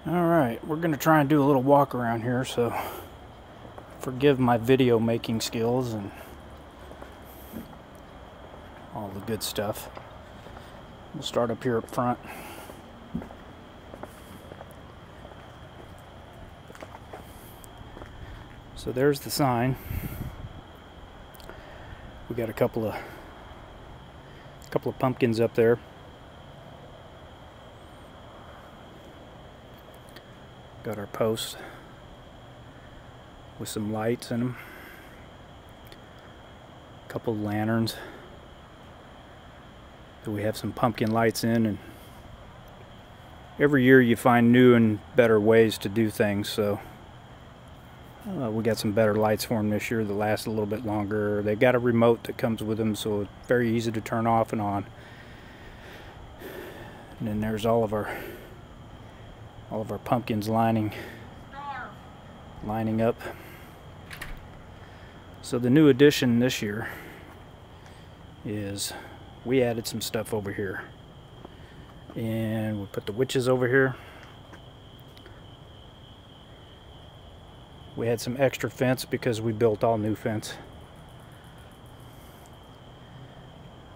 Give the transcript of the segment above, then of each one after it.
Alright, we're going to try and do a little walk around here, so forgive my video making skills and all the good stuff. We'll start up here up front. So there's the sign. We got a couple of pumpkins up there. Got our posts with some lights in them. A couple of lanterns that we have some pumpkin lights in, and every year you find new and better ways to do things, so we got some better lights for them this year that last a little bit longer. They got a remote that comes with them, so it's very easy to turn off and on. And then there's all of our pumpkins lining up. So the new addition this year is we added some stuff over here, and we put the witches over here. We had some extra fence because we built all new fence.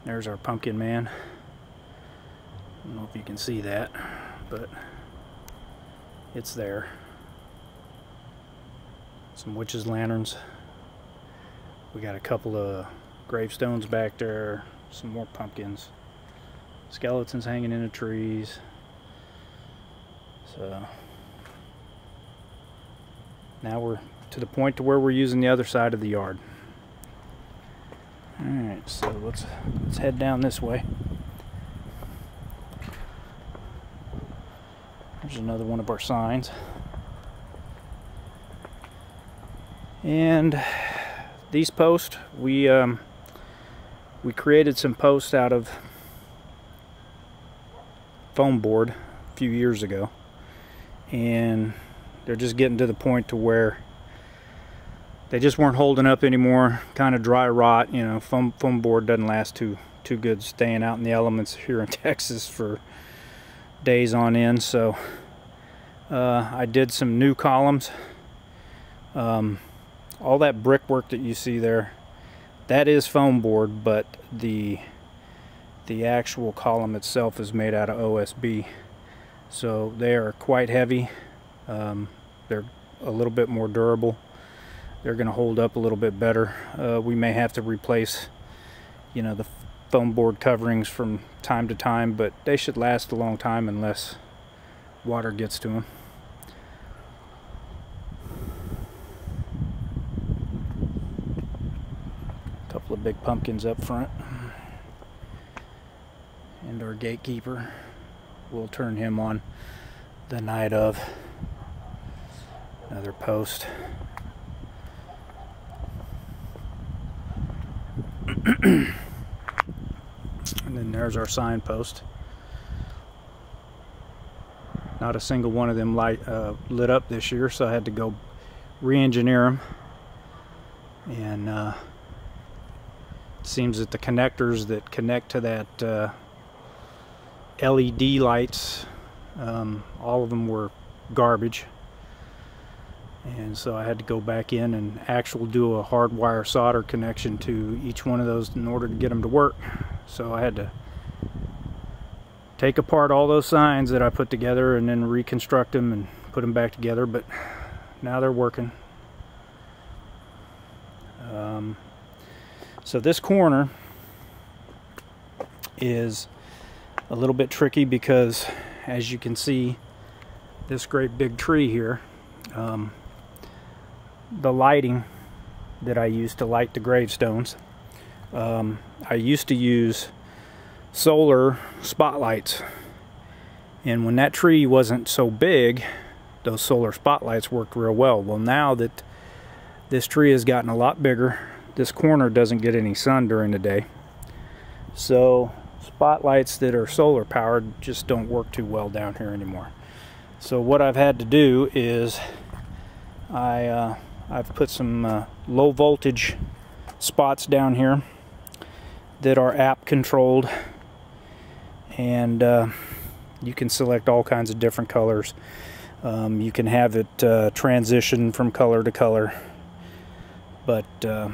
There's our pumpkin man. I don't know if you can see that, but it's there. Some witches' lanterns. We got a couple of gravestones back there. Some more pumpkins. Skeletons hanging in the trees. So now we're to the point to where we're using the other side of the yard. Alright, so let's head down this way. There's another one of our signs. And these posts, we created some posts out of foam board a few years ago, and they're just getting to the point to where they just weren't holding up anymore. Kind of dry rot, you know. Foam board doesn't last too good staying out in the elements here in Texas for days on end. So I did some new columns. All that brickwork that you see there, that is foam board, but the actual column itself is made out of OSB. So they are quite heavy. They're a little bit more durable. They're going to hold up a little bit better. We may have to replace, you know, the foam board coverings from time to time, but they should last a long time unless water gets to them. A couple of big pumpkins up front, and our gatekeeper. We'll turn him on the night of. Another post. And then there's our signpost. Not a single one of them lit up this year, so I had to go re-engineer them. And it seems that the connectors that connect to that LED lights, all of them were garbage. And so I had to go back in and actually do a hardwire solder connection to each one of those in order to get them to work. So I had to take apart all those signs that I put together and then reconstruct them and put them back together, but now they're working. So this corner is a little bit tricky because, as you can see, this great big tree here, the lighting that I use to light the gravestones, I used to use solar spotlights, and when that tree wasn't so big, those solar spotlights worked real well. Well, now that this tree has gotten a lot bigger, this corner doesn't get any sun during the day, so spotlights that are solar powered just don't work too well down here anymore. So what I've had to do is I've put some low voltage spots down here that are app controlled, and you can select all kinds of different colors. You can have it transition from color to color, but I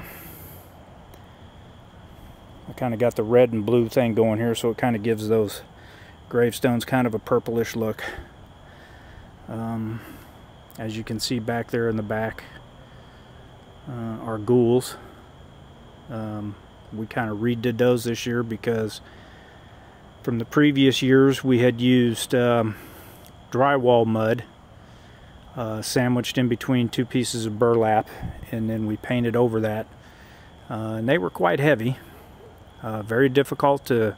kind of got the red and blue thing going here, so it kind of gives those gravestones kind of a purplish look. As you can see back there in the back are gules. We kind of redid those this year because from the previous years we had used drywall mud sandwiched in between two pieces of burlap, and then we painted over that, and they were quite heavy, very difficult to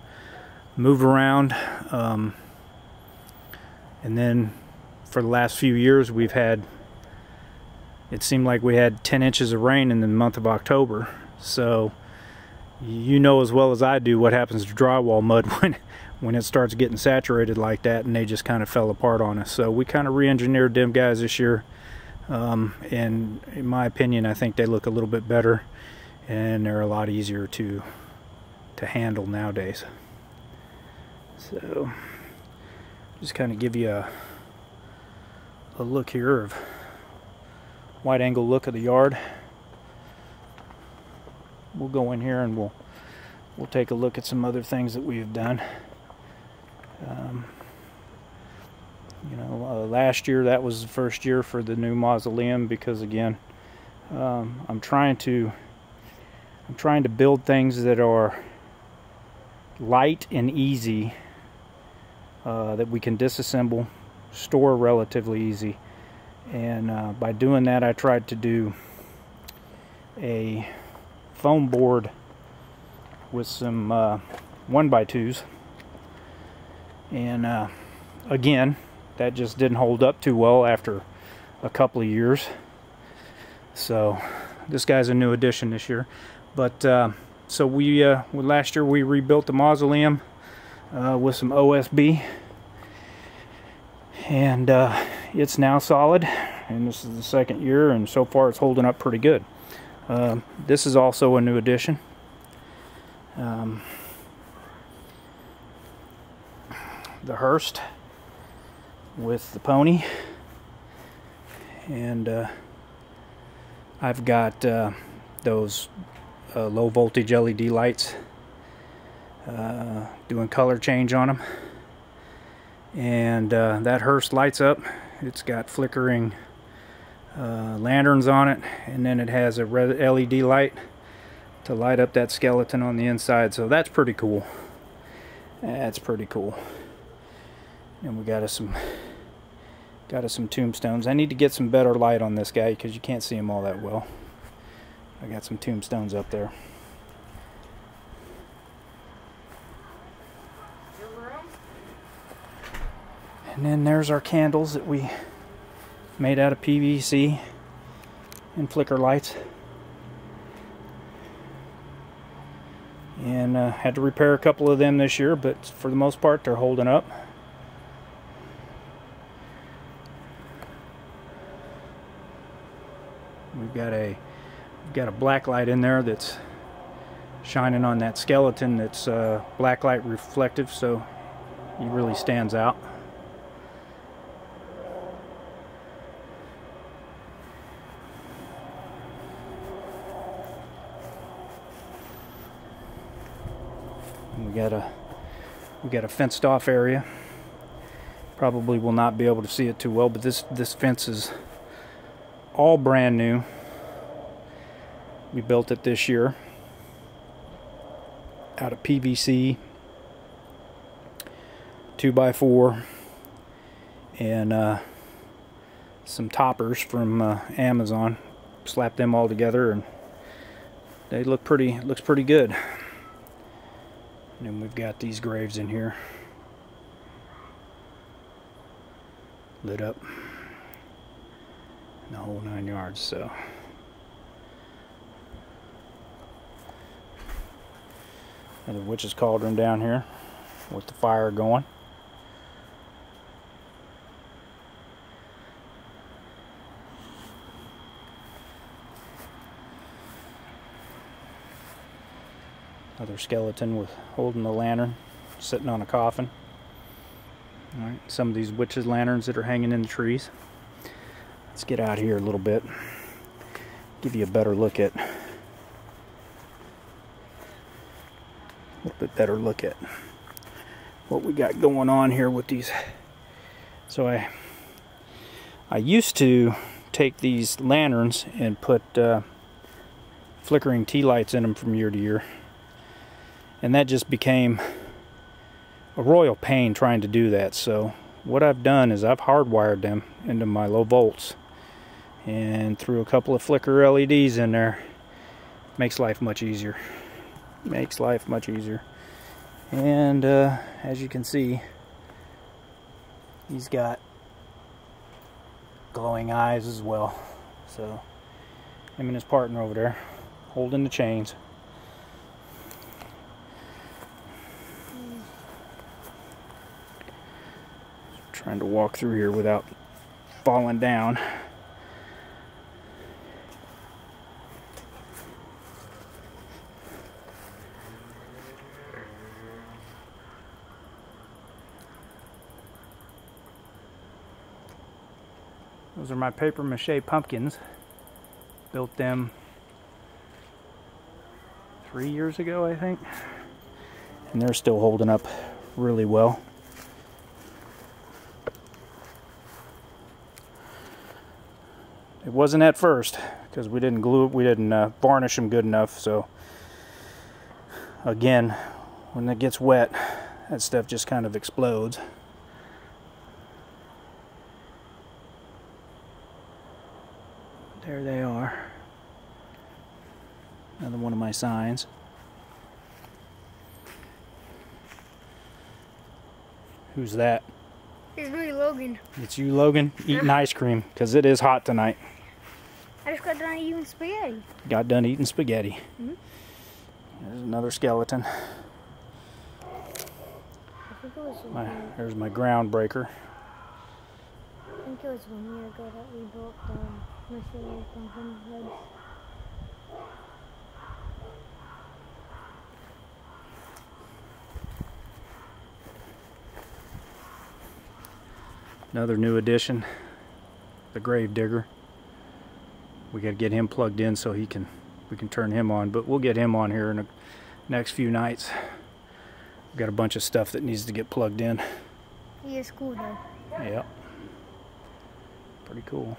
move around, and then for the last few years we've had, it seemed like we had 10 inches of rain in the month of October. So you know as well as I do what happens to drywall mud when it starts getting saturated like that, and they just kind of fell apart on us. So we kind of re-engineered them guys this year, and in my opinion I think they look a little bit better, and they're a lot easier to handle nowadays. So just kind of give you a look here of wide angle look of the yard. We'll go in here and we'll take a look at some other things that we've done. You know, last year that was the first year for the new mausoleum, because again, I'm trying to build things that are light and easy, that we can disassemble, store relatively easy, and by doing that I tried to do a foam board with some 1x2s, and again that just didn't hold up too well after a couple of years. So this guy's a new addition this year, but so we last year we rebuilt the mausoleum with some OSB, and it's now solid, and this is the second year, and so far it's holding up pretty good. This is also a new addition. The hearse with the pony, and I've got those low voltage LED lights, doing color change on them, and that hearse lights up. It's got flickering lanterns on it, and then it has a red LED light to light up that skeleton on the inside. So that's pretty cool. That's pretty cool. And we got us some tombstones. I need to get some better light on this guy because you can't see him all that well. I got some tombstones up there. And then there's our candles that we made out of PVC and flicker lights. And had to repair a couple of them this year, but for the most part they're holding up. We've got a black light in there that's shining on that skeleton. That's black light reflective, so he really stands out. We got a fenced off area. Probably will not be able to see it too well, but this fence is all brand new. We built it this year out of PVC, 2x4, and some toppers from Amazon. Slapped them all together, and they look pretty. Looks pretty good. And then we've got these graves in here, lit up, the whole 9 yards. So another witch's cauldron down here with the fire going. Another skeleton with holding the lantern, sitting on a coffin. All right, some of these witches' lanterns that are hanging in the trees. Let's get out here a little bit, give you a better look at, what we got going on here with these. So I used to take these lanterns and put flickering tea lights in them from year to year, and that just became a royal pain trying to do that. So what I've done is I've hardwired them into my low volts and threw a couple of flicker LEDs in there. Makes life much easier. Makes life much easier. And as you can see, he's got glowing eyes as well. So him and his partner over there holding the chains. Trying to walk through here without falling down. Those are my paper mache pumpkins. Built them 3 years ago, I think. And they're still holding up really well. It wasn't at first, because we didn't glue it, we didn't varnish them good enough. So again, when it gets wet, that stuff just kind of explodes. There they are. Another one of my signs. Who's that? It's me, Logan. It's you, Logan, eating ice cream, because it is hot tonight. I just got done eating spaghetti. Got done eating spaghetti. Mm-hmm. There's another skeleton. I think it was There's my ground breaker. I think it was 1 year ago that we built the Mercedes pumpkin heads. Another new addition, the grave digger. We got to get him plugged in so we can turn him on, but we'll get him on here in the next few nights. We've got a bunch of stuff that needs to get plugged in. He is cool though. Yep. Pretty cool.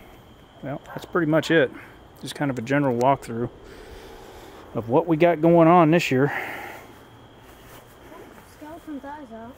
Well, that's pretty much it. Just kind of a general walkthrough of what we got going on this year. Skeleton's eyes out.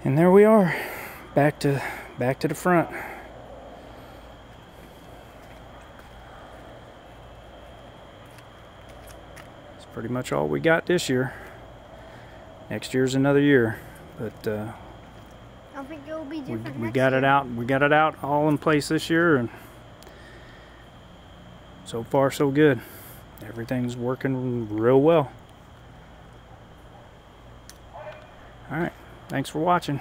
And there we are, back to the front. That's pretty much all we got this year. Next year's another year, but I don't think it will be different. we got it out. We got it out all in place this year, and so far so good. Everything's working real well. All right. Thanks for watching.